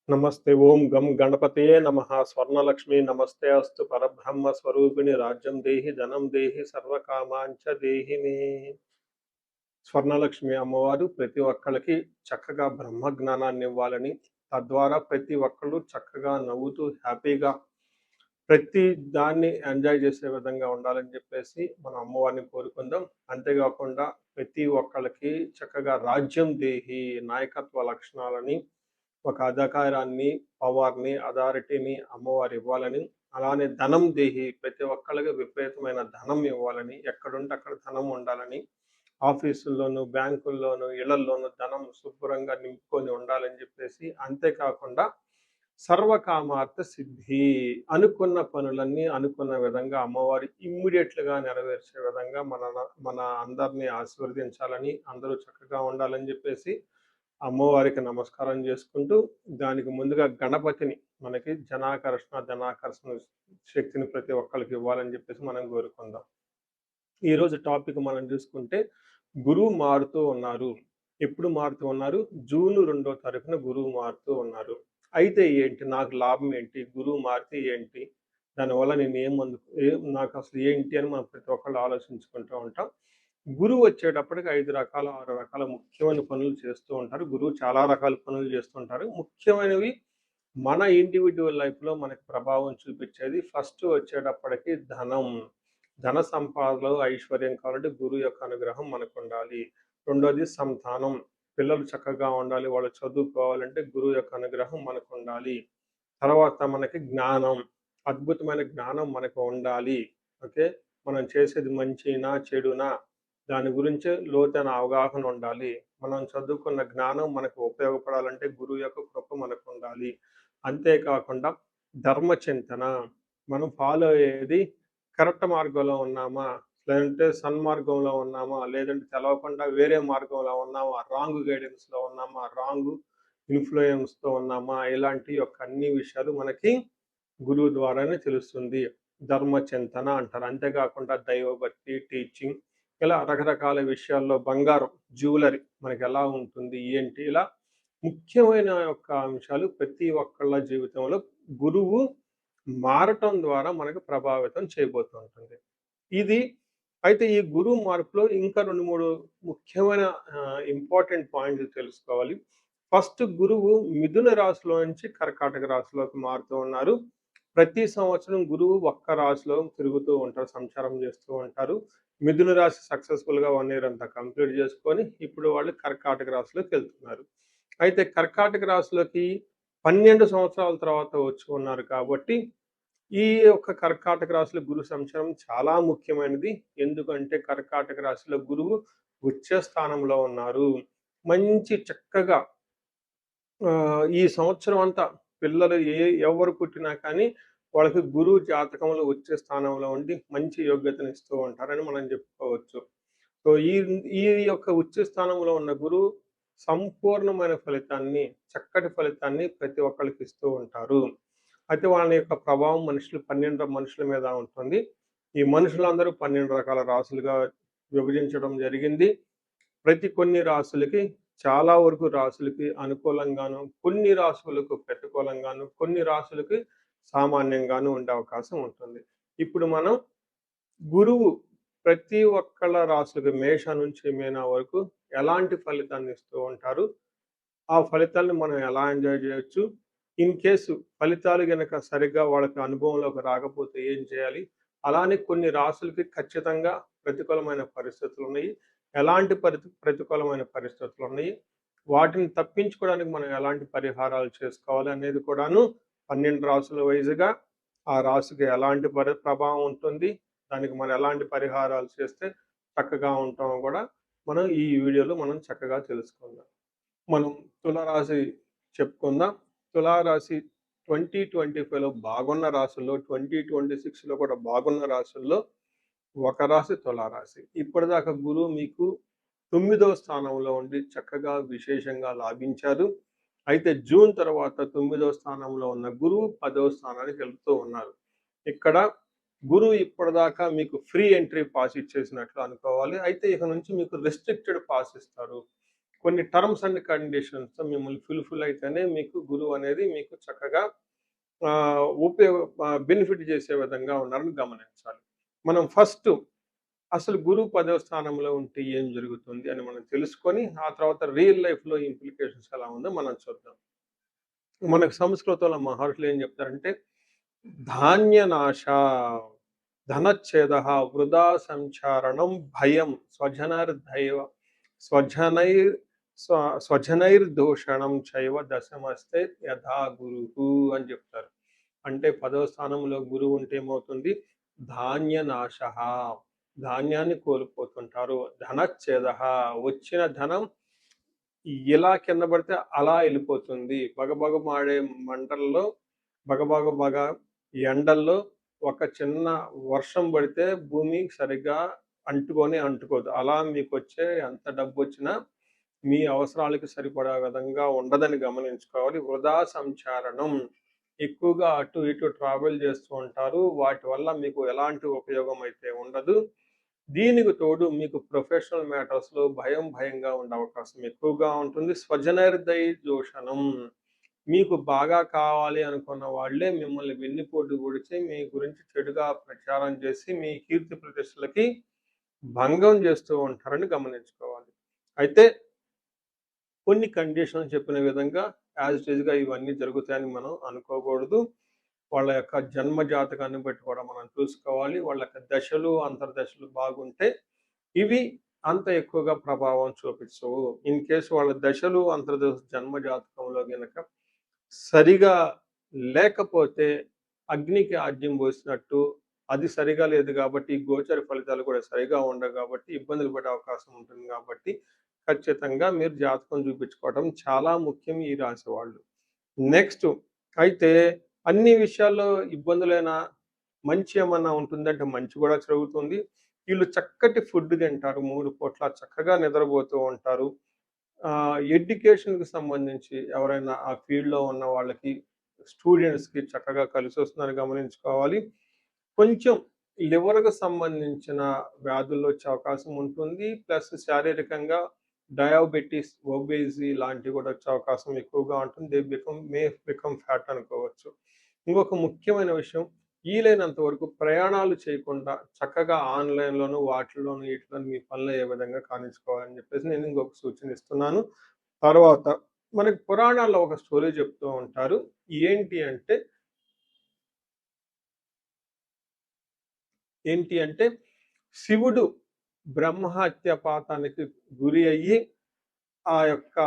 నమస్తే ఓం గం గణపతయే నమః స్వర్ణలక్ష్మి నమస్తే అస్తు పరబ్రహ్మ స్వరూపిణి రాజ్యం దేహి ధనం దేహి సర్వకామాంచ దేహి మే. స్వర్ణలక్ష్మి అమ్మవారు ప్రతి ఒక్కళ్ళకి చక్కగా బ్రహ్మ జ్ఞానాన్ని ఇవ్వాలని, తద్వారా ప్రతి ఒక్కళ్ళు చక్కగా నవ్వుతూ హ్యాపీగా ప్రతి దాన్ని ఎంజాయ్ చేసే విధంగా ఉండాలని చెప్పేసి మనం అమ్మవారిని కోరుకుందాం. అంతేకాకుండా ప్రతి ఒక్కళ్ళకి చక్కగా రాజ్యం దేహి నాయకత్వ లక్షణాలని, ఒక అధికారాన్ని, పవర్‌ని, అథారిటీని అమ్మవారు ఇవ్వాలని, అలానే ధనం దేహి ప్రతి ఒక్కళ్ళకి విపరీతమైన ధనం ఇవ్వాలని, ఎక్కడుంటే అక్కడ ధనం ఉండాలని, ఆఫీసుల్లోనూ, బ్యాంకుల్లోనూ, ఇళ్లల్లోనూ ధనం శుభ్రంగా నింపుకొని ఉండాలని చెప్పేసి, అంతేకాకుండా సర్వకామార్థ సిద్ధి అనుకున్న పనులన్నీ అనుకున్న విధంగా అమ్మవారు ఇమ్మీడియట్‌గా నెరవేర్చే విధంగా మన అందరిని ఆశీర్వదించాలని, అందరూ చక్కగా ఉండాలని చెప్పేసి అమ్మవారికి నమస్కారం చేసుకుంటూ, దానికి ముందుగా గణపతిని మనకి జనాకర్షణ, ధనాకర్షణ శక్తిని ప్రతి ఒక్కళ్ళకి ఇవ్వాలని చెప్పేసి మనం కోరుకుందాం. ఈరోజు టాపిక్ మనం చూసుకుంటే గురువు మారుతూ ఉన్నారు. ఎప్పుడు మారుతూ ఉన్నారు? జూన్ 2వ తారీఖున గురువు మారుతూ ఉన్నారు. అయితే ఏంటి? నాకు లాభం ఏంటి? గురువు మారితే ఏంటి? దానివల్ల నేను నాకు అసలు ఏంటి అని మనం ప్రతి ఒక్కళ్ళు ఆలోచించుకుంటూ ఉంటాం. గురువు వచ్చేటప్పటికి 5 రకాల, 6 రకాల ముఖ్యమైన పనులు చేస్తూ ఉంటారు. గురువు చాలా రకాల పనులు చేస్తుంటారు. ముఖ్యమైనవి మన ఇండివిడ్యువల్ లైఫ్‌లో మనకి ప్రభావం చూపించేది ఫస్ట్ వచ్చేటప్పటికి ధనం. ధన సంపాదనలో ఐశ్వర్యం కావాలంటే గురువు యొక్క అనుగ్రహం మనకుండాలి. రెండోది సంతానం. పిల్లలు చక్కగా ఉండాలి, వాళ్ళు చదువుకోవాలంటే గురువు యొక్క అనుగ్రహం మనకుండాలి. తర్వాత మనకి జ్ఞానం. అద్భుతమైన జ్ఞానం మనకు ఉండాలి. ఓకే. మనం చేసేది మంచినా, చెడునా దాని గురించి లోతైన అవగాహన ఉండాలి. మనం చదువుకున్న జ్ఞానం మనకు ఉపయోగపడాలంటే గురువు యొక్క కృప మనకుండాలి. అంతేకాకుండా ధర్మచింతన. మనం ఫాలో అయ్యేది కరెక్ట్ మార్గంలో ఉన్నామా? లేదంటే సన్మార్గంలో ఉన్నామా? లేదంటే తెలవకుండా వేరే మార్గంలో ఉన్నామా? రాంగ్ గైడెన్స్‌లో ఉన్నామా? రాంగ్ ఇన్‌ఫ్లూయెన్స్‌తో ఉన్నామా? ఇలాంటి యొక్క అన్ని విషయాలు మనకి గురువు ద్వారానే తెలుస్తుంది. ధర్మచింతన అంటారు. అంతేకాకుండా దైవభక్తి, టీచింగ్ ఇలా రకరకాల విషయాల్లో బంగారం, జ్యువెలరీ మనకెలా ఉంటుంది? ఏంటి? ఇలా ముఖ్యమైన యొక్క అంశాలు ప్రతి ఒక్కళ్ళ జీవితంలో గురువు మారటం ద్వారా మనకు ప్రభావితం చేయబోతూ ఉంటుంది. ఇది అయితే ఈ గురువు మార్పులో ఇంకా 2, 3 ముఖ్యమైన ఇంపార్టెంట్ పాయింట్లు తెలుసుకోవాలి. ఫస్ట్ గురువు మిథున రాశిలో నుంచి కర్కాటక రాశిలోకి మారుతూ ఉన్నారు. ప్రతి సంవత్సరం గురువు ఒక్క రాశిలో తిరుగుతూ ఉంటారు, సంచారం చేస్తూ ఉంటారు. మిథున రాశి సక్సెస్‌ఫుల్‌గా 1 ఇయర్ అంతా కంప్లీట్ చేసుకొని ఇప్పుడు వాళ్ళు కర్కాటక రాశిలోకి వెళ్తున్నారు. అయితే కర్కాటక రాశిలోకి 12 సంవత్సరాల తర్వాత వచ్చి ఉన్నారు కాబట్టి ఈ యొక్క కర్కాటక రాశిలో గురు సంచారం చాలా ముఖ్యమైనది. ఎందుకంటే కర్కాటక రాశిలో గురువు ఉచ్చ స్థానంలో ఉన్నారు. మంచి చక్కగా ఈ సంవత్సరం అంతా పిల్లలు ఎవరు పుట్టినా కానీ వాళ్ళకి గురువు జాతకంలో ఉచ్చ స్థానంలో ఉండి మంచి యోగ్యతనిస్తూ ఉంటారని మనం చెప్పుకోవచ్చు. సో ఈ యొక్క ఉచ్చ స్థానంలో ఉన్న గురువు సంపూర్ణమైన ఫలితాన్ని, చక్కటి ఫలితాన్ని ప్రతి ఒక్కళ్ళకి ఇస్తూ ఉంటారు. అయితే వాళ్ళ యొక్క ప్రభావం 12 మనుషుల మీద ఉంటుంది. ఈ మనుషులందరూ 12 రకాల రాసులుగా విభజించడం జరిగింది. కొన్ని రాసులకి చాలా వరకు రాసులకి అనుకూలంగాను, కొన్ని రాసులకు ప్రతికూలంగాను, కొన్ని రాసులకి సామాన్యంగాను ఉండే అవకాశం ఉంటుంది. ఇప్పుడు మనం గురువు ప్రతి ఒక్కళ్ళ రాసులకి మేష నుంచి మీన వరకు ఎలాంటి ఫలితాన్ని ఇస్తూ ఉంటారు? ఆ ఫలితాలను మనం ఎలా ఎంజాయ్ చేయొచ్చు? ఇన్ కేసు ఫలితాలు గనక సరిగ్గా వాళ్ళకి అనుభవంలోకి రాకపోతే ఏం చేయాలి? అలానే కొన్ని రాసులకి ఖచ్చితంగా ప్రతికూలమైన పరిస్థితులున్నాయి. ఎలాంటి ప్రతికూలమైన పరిస్థితులున్నాయి? వాటిని తప్పించుకోవడానికి మనం ఎలాంటి పరిహారాలు చేసుకోవాలి అనేది కూడాను 12 రాసుల వైస్‌గా ఆ రాశికి ఎలాంటి ప్రభావం ఉంటుంది? దానికి మనం ఎలాంటి పరిహారాలు చేస్తే చక్కగా ఉంటామో కూడా మనం ఈ వీడియోలో మనం చక్కగా తెలుసుకుందాం. మనం తులారాశి చెప్పుకుందాం. తులారాశి 2025లో బాగున్న రాశుల్లో, 2026లో కూడా బాగున్న రాశుల్లో ఒక రాశి తులారాశి. ఇప్పటిదాకా గురువు మీకు 9వ స్థానంలో ఉండి చక్కగా విశేషంగా లాభించారు. అయితే జూన్ తర్వాత 9వ స్థానంలో ఉన్న గురువు 10వ స్థానానికి వెళ్తూ ఉన్నారు. ఇక్కడ గురువు ఇప్పటిదాకా మీకు ఫ్రీ ఎంట్రీ పాస్ ఇచ్చేసినట్లు అనుకోవాలి. అయితే ఇక నుంచి మీకు రెస్ట్రిక్టెడ్ పాస్ ఇస్తారు. కొన్ని టర్మ్స్ అండ్ కండిషన్స్ మిమ్మల్ని ఫుల్ఫిల్ అయితేనే మీకు గురువు అనేది మీకు చక్కగా బెనిఫిట్ చేసే విధంగా ఉన్నారని గమనించాలి. మనం ఫస్ట్ అసలు గురువు 10వ స్థానంలో ఉంటే ఏం జరుగుతుంది అని మనం తెలుసుకొని, ఆ తర్వాత రియల్ లైఫ్‌లో ఇంప్లికేషన్స్ ఎలా ఉందో మనం చూద్దాం. మనకు సంస్కృతంలో మహర్షులు ఏం చెప్తారంటే, ధాన్యనాశ, ధనచ్ఛేదః, వృధా సంచారణం, భయం, స్వజనర్దైవ స్వజనైర్ స్వ స్వజనైర్దూషణం చైవ దశమస్తే యథా గురుః అని చెప్తారు. అంటే 10వ స్థానంలో గురువు ఉంటే ఏమవుతుంది? ధాన్యనాశః, ధాన్యాన్ని కోల్పోతుంటారు. ధనచ్ఛేదః, వచ్చిన ధనం ఎలా కింద పడితే అలా వెళ్ళిపోతుంది. బగబగమాడే మంటల్లో, బగబగ ఎండల్లో ఒక చిన్న వర్షం పడితే భూమి సరిగ్గా అంటుకోదు. అలా మీకొచ్చే ఎంత డబ్బొచ్చినా మీ అవసరాలకి సరిపడా విధంగా ఉండదని గమనించుకోవాలి. వృధా సంచారణం, ఎక్కువగా అటు ఇటు ట్రావెల్ చేస్తూ ఉంటారు. వాటి వల్ల మీకు ఎలాంటి ఉపయోగం అయితే ఉండదు. దీనికి తోడు మీకు ప్రొఫెషనల్ మ్యాటర్స్‌లో భయంగా ఉండే అవకాశం ఎక్కువగా ఉంటుంది. స్వజనైర్దైర్దూషణం, మీకు బాగా కావాలి అనుకున్న వాళ్ళే మిమ్మల్ని వెన్నుపోటు పొడిచి మీ గురించి చెడుగా ప్రచారం చేసి మీ కీర్తి ప్రతిష్టలకి భంగం చేస్తూ ఉంటారని గమనించుకోవాలి. అయితే కొన్ని కండిషన్లు చెప్పిన విధంగా యాజ్ ఇట్ ఈస్‌గా ఇవన్నీ జరుగుతాయని మనం అనుకోకూడదు. వాళ్ళ యొక్క జన్మ జాతకాన్ని బట్టి కూడా మనం చూసుకోవాలి. వాళ్ళ యొక్క దశలు, అంతర్దశలు బాగుంటే ఇవి అంత ఎక్కువగా ప్రభావం చూపించవు. ఇన్ కేస్ వాళ్ళ దశలు, అంతర్దశ జన్మ జాతకంలో గనక సరిగా లేకపోతే అగ్నికి ఆజ్యం పోసినట్టు, అది సరిగా లేదు కాబట్టి గోచర ఫలితాలు కూడా సరిగా ఉండవు కాబట్టి ఇబ్బందులు పడే అవకాశం ఉంటుంది కాబట్టి ఖచ్చితంగా మీరు జాతకం చూపించుకోవడం చాలా ముఖ్యం ఈ రాశి వాళ్ళు. నెక్స్ట్ అయితే అన్ని విషయాల్లో ఇబ్బందులైనా మంచి ఏమన్నా ఉంటుందంటే మంచి కూడా జరుగుతుంది. వీళ్ళు చక్కటి ఫుడ్ తింటారు. 3 పూట్ల చక్కగా నిద్రపోతూ ఉంటారు. ఎడ్యుకేషన్‌కి సంబంధించి ఎవరైనా ఆ ఫీల్డ్‌లో ఉన్న వాళ్ళకి, స్టూడెంట్స్‌కి చక్కగా కలిసొస్తుందని గమనించుకోవాలి. కొంచెం లివర్‌కి సంబంధించిన వ్యాధులు వచ్చే అవకాశం ఉంటుంది. ప్లస్ శారీరకంగా డయాబెటిస్, ఒబేసి లాంటివి కూడా వచ్చే అవకాశం ఎక్కువగా ఉంటుంది. మే బికమ్ ఫ్యాట్ అనుకోవచ్చు. ఇంకొక ముఖ్యమైన విషయం, వీలైనంత వరకు ప్రయాణాలు చేయకుండా చక్కగా ఆన్‌లైన్‌లోను, వాటిల్లోను వీటిలోను మీ పనులు ఏ విధంగా కానిచ్చుకోవాలని చెప్పేసి నేను ఇంకొక సూచన ఇస్తున్నాను. తర్వాత మనకి పురాణాల్లో ఒక స్టోరీ చెప్తూ ఉంటారు. ఏంటి అంటే శివుడు బ్రహ్మహత్య పాతానికి గురి అయ్యి ఆ యొక్క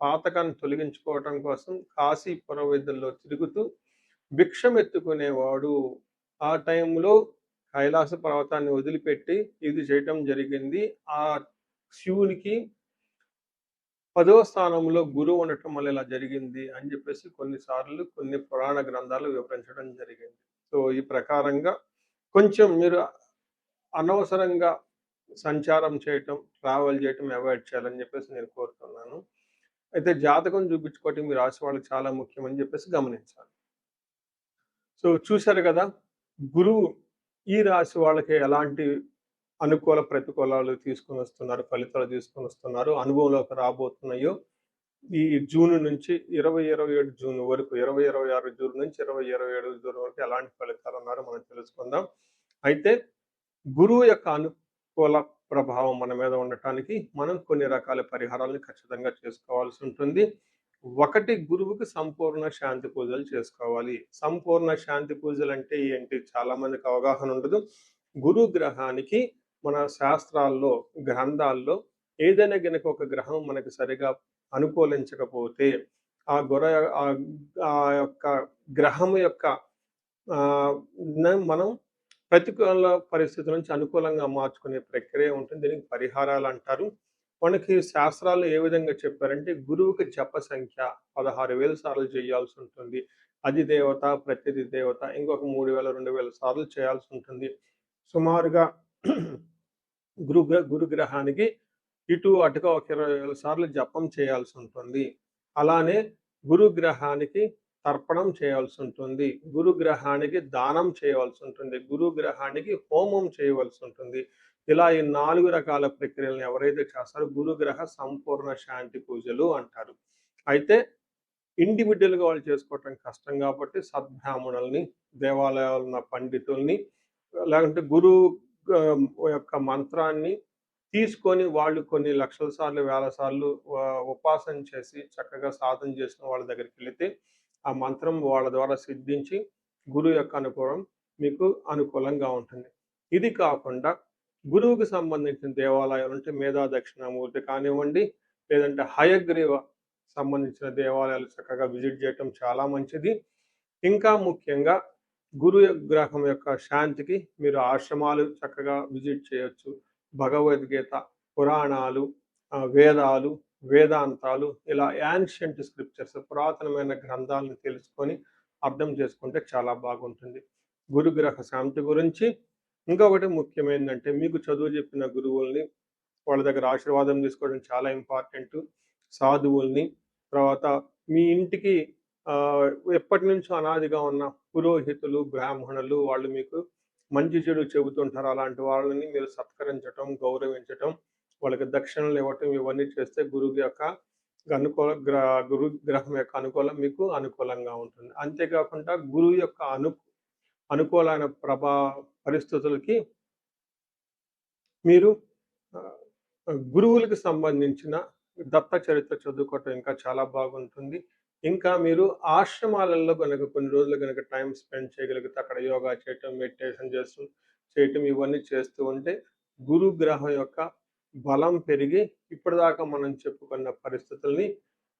పాతకాన్ని తొలగించుకోవటం కోసం కాశీ పురవీధుల్లో తిరుగుతూ భిక్షమెత్తుకునేవాడు. ఆ టైంలో కైలాస పర్వతాన్ని వదిలిపెట్టి ఇది చేయటం జరిగింది. ఆ శివునికి 10వ స్థానంలో గురువు ఉండటం వల్ల ఇలా జరిగింది అని చెప్పేసి కొన్నిసార్లు కొన్ని పురాణ గ్రంథాలు వివరించడం జరిగింది. సో ఈ ప్రకారంగా కొంచెం మీరు అనవసరంగా సంచారం చేయటం, ట్రావెల్ చేయటం అవాయిడ్ చేయాలని చెప్పేసి నేను కోరుతున్నాను. అయితే జాతకం చూపించుకోవటం మీ రాశి వాళ్ళకి చాలా ముఖ్యమని చెప్పేసి గమనించాలి. సో చూశారు కదా! గురువు ఈ రాశి వాళ్ళకి ఎలాంటి అనుకూల, ప్రతికూలాలు తీసుకొనొస్తున్నారు, ఫలితాలు తీసుకొనొస్తున్నారు, అనుభవంలోకి రాబోతున్నాయో ఈ జూన్ నుంచి 2027 జూన్ వరకు, 2026 జూన్ నుంచి 2027 జూన్ వరకు ఎలాంటి ఫలితాలున్నారో మనం తెలుసుకుందాం. అయితే గురువు యొక్క అనుకూల ప్రభావం మన మీద ఉండటానికి మనం కొన్ని రకాల పరిహారాలను ఖచ్చితంగా చేసుకోవాల్సి ఉంటుంది. ఒకటి, గురువుకి సంపూర్ణ శాంతి పూజలు చేసుకోవాలి. సంపూర్ణ శాంతి పూజలు అంటే ఏంటి? చాలా మందికి అవగాహన ఉండదు. గురు గ్రహానికి మన శాస్త్రాల్లో, గ్రంథాల్లో ఏదైనా గనక ఒక గ్రహం మనకి సరిగా అనుకూలించకపోతే ఆ గుర ఆ యొక్క గ్రహం యొక్క మనం ప్రతికూల పరిస్థితుల నుంచి అనుకూలంగా మార్చుకునే ప్రక్రియ ఉంటుంది. దీనికి పరిహారాలు అంటారు. మనకి శాస్త్రాల్లో ఏ విధంగా చెప్పారంటే గురువుకి జప సంఖ్య 16,000 సార్లు చేయాల్సి ఉంటుంది. అధిదేవత, ప్రత్యధి దేవత ఇంకొక 3,000, 2,000 సార్లు చేయాల్సి ఉంటుంది. సుమారుగా గురుగ్రహానికి ఇటు అటుగా ఒక 20,000 సార్లు జపం చేయాల్సి ఉంటుంది. అలానే గురుగ్రహానికి తర్పణం చేయాల్సి ఉంటుంది. గురుగ్రహానికి దానం చేయవలసి ఉంటుంది. గురుగ్రహానికి హోమం చేయవలసి ఉంటుంది. ఇలా ఈ 4 రకాల ప్రక్రియలను ఎవరైతే చేస్తారో గురుగ్రహ సంపూర్ణ శాంతి పూజలు అంటారు. అయితే ఇండివిడ్యువల్‌గా వాళ్ళు చేసుకోవటం కష్టం కాబట్టి సద్బ్రాహ్మణుల్ని, దేవాలయాల్లో ఉన్న పండితుల్ని, లేకుంటే గురువు యొక్క మంత్రాన్ని తీసుకొని వాళ్ళు కొన్ని లక్షల సార్లు, వేల సార్లు ఉపాసన చేసి చక్కగా సాధన చేసిన వాళ్ళ దగ్గరికెళితే ఆ మంత్రం వాళ్ళ ద్వారా సిద్ధించి గురువు యొక్క అనుగ్రహం మీకు అనుకూలంగా ఉంటుంది. ఇది కాకుండా గురువుకి సంబంధించిన దేవాలయాలు అంటే మేధా దక్షిణామూర్తి కానివ్వండి, లేదంటే హయగ్రీవ సంబంధించిన దేవాలయాలు చక్కగా విజిట్ చేయటం చాలా మంచిది. ఇంకా ముఖ్యంగా గురు గ్రహం యొక్క శాంతికి మీరు ఆశ్రమాలు చక్కగా విజిట్ చేయొచ్చు. భగవద్గీత, పురాణాలు, వేదాలు, వేదాంతాలు ఇలా యాన్షియంట్ స్క్రిప్చర్స్ పురాతనమైన గ్రంథాలను తెలుసుకొని అర్థం చేసుకుంటే చాలా బాగుంటుంది. గురుగ్రహ శాంతి గురించి ఇంకొకటి ముఖ్యమైనదంటే మీకు చదువు చెప్పిన గురువుల్ని వాళ్ళ దగ్గర ఆశీర్వాదం తీసుకోవడం చాలా ఇంపార్టెంట్. సాధువుల్ని, తర్వాత మీ ఇంటికి ఎప్పటినుంచో అనాదిగా ఉన్న పురోహితులు, బ్రాహ్మణులు వాళ్ళు మీకు మంచి చెడు చెబుతుంటారు. అలాంటి వాళ్ళని మీరు సత్కరించటం, గౌరవించటం, వాళ్ళకి దక్షిణలు ఇవ్వటం ఇవన్నీ చేస్తే గురువు యొక్క గురు గ్రహం యొక్క అనుకూలం మీకు అనుకూలంగా ఉంటుంది. అంతేకాకుండా గురువు యొక్క అనుకూలమైన పరిస్థితులకి మీరు గురువులకు సంబంధించిన దత్త చరిత్ర చదువుకోవటం ఇంకా చాలా బాగుంటుంది. ఇంకా మీరు ఆశ్రమాలలో గనక కొన్ని రోజులు గనక టైం స్పెండ్ చేయగలిగితే అక్కడ యోగా చేయటం, మెడిటేషన్ చేయటం ఇవన్నీ చేస్తూ ఉంటే గురుగ్రహం యొక్క బలం పెరిగి ఇప్పటిదాకా మనం చెప్పుకున్న పరిస్థితుల్ని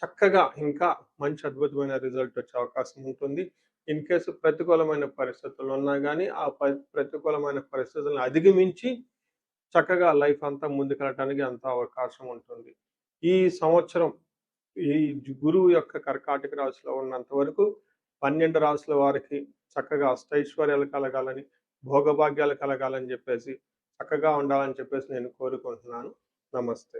చక్కగా ఇంకా మంచి అద్భుతమైన రిజల్ట్ వచ్చే అవకాశం ఉంటుంది. ఇన్ కేసు ప్రతికూలమైన పరిస్థితులు ఉన్నా కానీ ఆ ప్రతికూలమైన పరిస్థితులను అధిగమించి చక్కగా లైఫ్ అంతా ముందుకెళ్ళటానికి అంత అవకాశం ఉంటుంది. ఈ సంవత్సరం ఈ గురువు యొక్క కర్కాటక రాశిలో ఉన్నంత వరకు 12 రాశుల వారికి చక్కగా అష్టైశ్వర్యాలు కలగాలని, భోగభాగ్యాలు కలగాలని చెప్పేసి చక్కగా ఉండాలని చెప్పేసి నేను కోరుకుంటున్నాను. నమస్తే.